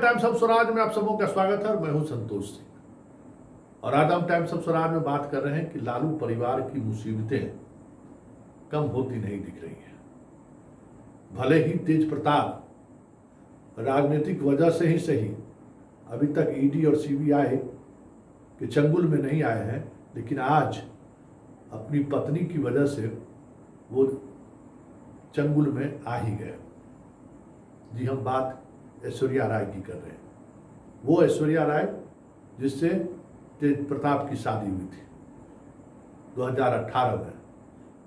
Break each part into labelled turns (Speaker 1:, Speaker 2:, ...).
Speaker 1: Times of Swaraj में आप सबों का स्वागत है और मैं हूं संतोष सिंह। और आज हम टाइम्स ऑफ स्वराज में बात कर रहे हैं कि लालू परिवार की मुसीबतें कम होती नहीं दिख रही हैं। भले ही तेज प्रताप राजनीतिक वजह से ही सही अभी तक ईडी और सीबीआई के चंगुल में नहीं आए हैं, लेकिन आज अपनी पत्नी की वजह से वो चंगुल में आ ही गए। जी, हम बात ऐश्वर्या राय की कर रहे हैं। वो ऐश्वर्या राय जिससे तेज प्रताप की शादी हुई थी 2018 में,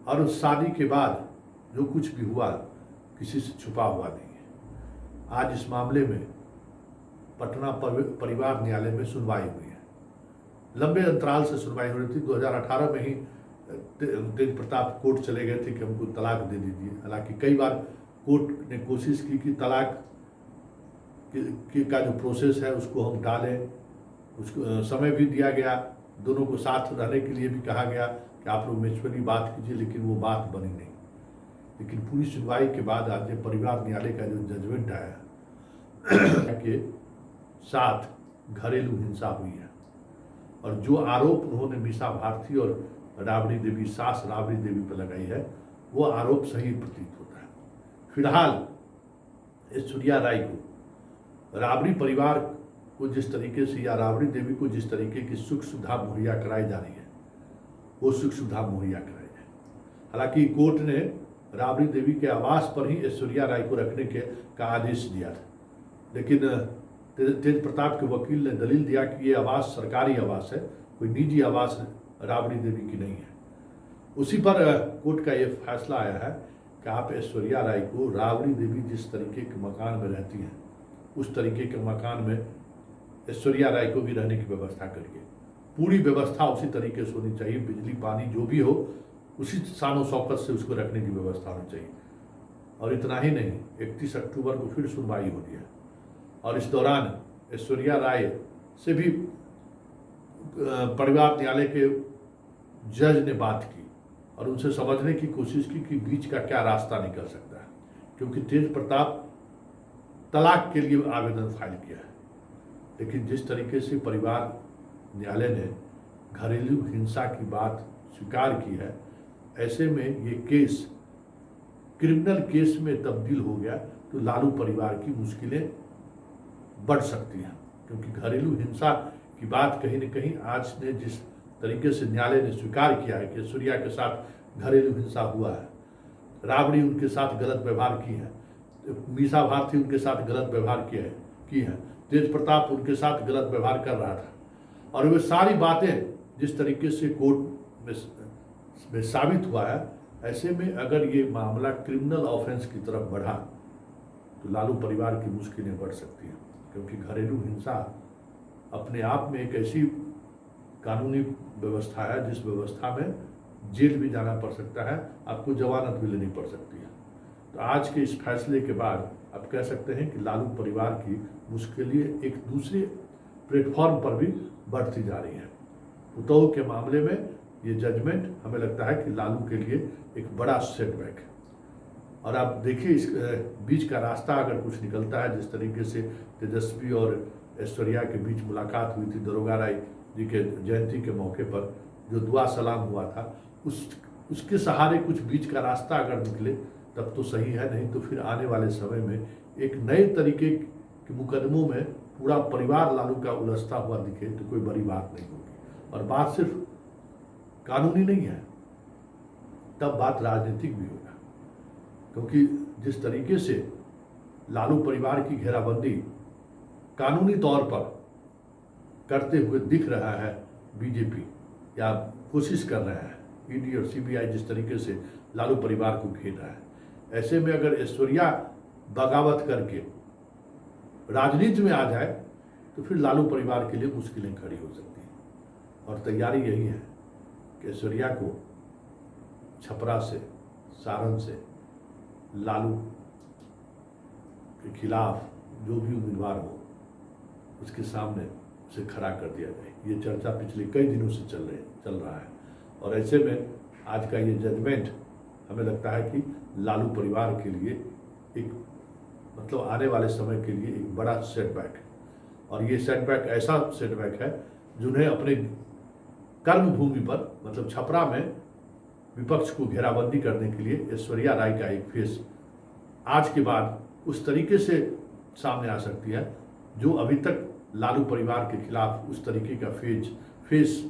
Speaker 1: और उस शादी के बाद जो कुछ भी हुआ किसी से छुपा हुआ नहीं है। आज इस मामले में पटना परिवार न्यायालय में सुनवाई हुई है। लंबे अंतराल से सुनवाई हो रही थी। 2018 में ही तेज प्रताप कोर्ट चले गए थे कि हमको तलाक दे दीजिए। हालांकि कई बार कोर्ट ने कोशिश की कि तलाक का जो प्रोसेस है उसको हम टालें, उसको समय भी दिया गया, दोनों को साथ रहने के लिए भी कहा गया कि आप लोग म्यूचुअली बात कीजिए, लेकिन वो बात बनी नहीं। लेकिन पूरी सुनवाई के बाद आज परिवार न्यायालय का जो जजमेंट आया के साथ घरेलू हिंसा हुई है, और जो आरोप उन्होंने मीसा भारती और राबड़ी देवी, सास राबड़ी देवी पर लगाई है, वो आरोप सही प्रतीत होता है। फिलहाल ऐश्वर्या राय को, राबड़ी परिवार को जिस तरीके से या राबड़ी देवी को जिस तरीके की सुख सुविधा मुहैया कराई जा रही है, वो सुख सुविधा मुहैया कराई जाए। हालांकि कोर्ट ने राबड़ी देवी के आवास पर ही ऐश्वर्या राय को रखने का आदेश दिया था, लेकिन तेज प्रताप के वकील ने दलील दिया कि ये आवास सरकारी आवास है, कोई निजी आवास राबड़ी देवी की नहीं है। उसी पर कोर्ट का ये फैसला आया है कि आप ऐश्वर्या राय को राबड़ी देवी जिस तरीके के मकान में रहती हैं उस तरीके के मकान में ऐश्वर्या राय को भी रहने की व्यवस्था करिए। पूरी व्यवस्था उसी तरीके से होनी चाहिए, बिजली पानी जो भी हो उसी शान शौकत से उसको रखने की व्यवस्था होनी चाहिए। और इतना ही नहीं, 31 अक्टूबर को फिर सुनवाई होनी है, और इस दौरान ऐश्वर्या राय से भी परिवार न्यायालय के जज ने बात की और उनसे समझने की कोशिश की कि बीच का क्या रास्ता निकल सकता है, क्योंकि तेज प्रताप तलाक के लिए आवेदन फाइल किया है। लेकिन जिस तरीके से परिवार न्यायालय ने घरेलू हिंसा की बात स्वीकार की है, ऐसे में ये केस क्रिमिनल केस में तब्दील हो गया तो लालू परिवार की मुश्किलें बढ़ सकती हैं। क्योंकि घरेलू हिंसा की बात कहीं न कहीं आज ने जिस तरीके से न्यायालय ने स्वीकार किया है कि ऐश्वर्या के साथ घरेलू हिंसा हुआ है, राबड़ी उनके साथ गलत व्यवहार की है, मीसा भारती उनके साथ गलत व्यवहार की है, तेज प्रताप उनके साथ गलत व्यवहार कर रहा था, और वे सारी बातें जिस तरीके से कोर्ट में साबित हुआ है, ऐसे में अगर ये मामला क्रिमिनल ऑफेंस की तरफ बढ़ा तो लालू परिवार की मुश्किलें बढ़ सकती हैं। क्योंकि घरेलू हिंसा अपने आप में एक ऐसी कानूनी व्यवस्था है जिस व्यवस्था में जेल भी जाना पड़ सकता है, आपको जमानत भी लेनी पड़ सकती है। तो आज के इस फैसले के बाद आप कह सकते हैं कि लालू परिवार की मुश्किलें एक दूसरे प्लेटफॉर्म पर भी बढ़ती जा रही हैं। पुतोह के मामले में ये जजमेंट हमें लगता है कि लालू के लिए एक बड़ा सेटबैक है। और आप देखिए इस बीच का रास्ता अगर कुछ निकलता है, जिस तरीके से तेजस्वी और ऐश्वर्या के बीच मुलाकात हुई थी दरोगा राय जी के जयंती के मौके पर, जो दुआ सलाम हुआ था, उसके सहारे कुछ बीच का रास्ता अगर निकले तब तो सही है, नहीं तो फिर आने वाले समय में एक नए तरीके के मुकदमों में पूरा परिवार लालू का उलझता हुआ दिखे तो कोई बड़ी बात नहीं होगी। और बात सिर्फ कानूनी नहीं है, तब बात राजनीतिक भी होगा। क्योंकि जिस तरीके से लालू परिवार की घेराबंदी कानूनी तौर पर करते हुए दिख रहा है बीजेपी, या कोशिश कर रहा है ईडी और सीबीआई, जिस तरीके से लालू परिवार को घेर रहा है, ऐसे में अगर ऐश्वर्या बगावत करके राजनीति में आ जाए तो फिर लालू परिवार के लिए मुश्किलें खड़ी हो सकती हैं। और तैयारी यही है कि ऐश्वर्या को छपरा से, सारण से लालू के खिलाफ जो भी उम्मीदवार हो उसके सामने उसे खड़ा कर दिया जाए। ये चर्चा पिछले कई दिनों से चल रहा है, और ऐसे में आज का ये जजमेंट हमें लगता है कि लालू परिवार के लिए एक आने वाले समय के लिए एक बड़ा सेटबैक है। और ये सेटबैक ऐसा सेटबैक है जिन्हें अपने कर्म भूमि पर मतलब छपरा में विपक्ष को घेराबंदी करने के लिए ऐश्वर्या राय का एक फेस आज के बाद उस तरीके से सामने आ सकती है जो अभी तक लालू परिवार के खिलाफ उस तरीके का फेस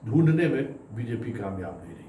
Speaker 1: ढूंढने में बीजेपी कामयाब नहीं रही।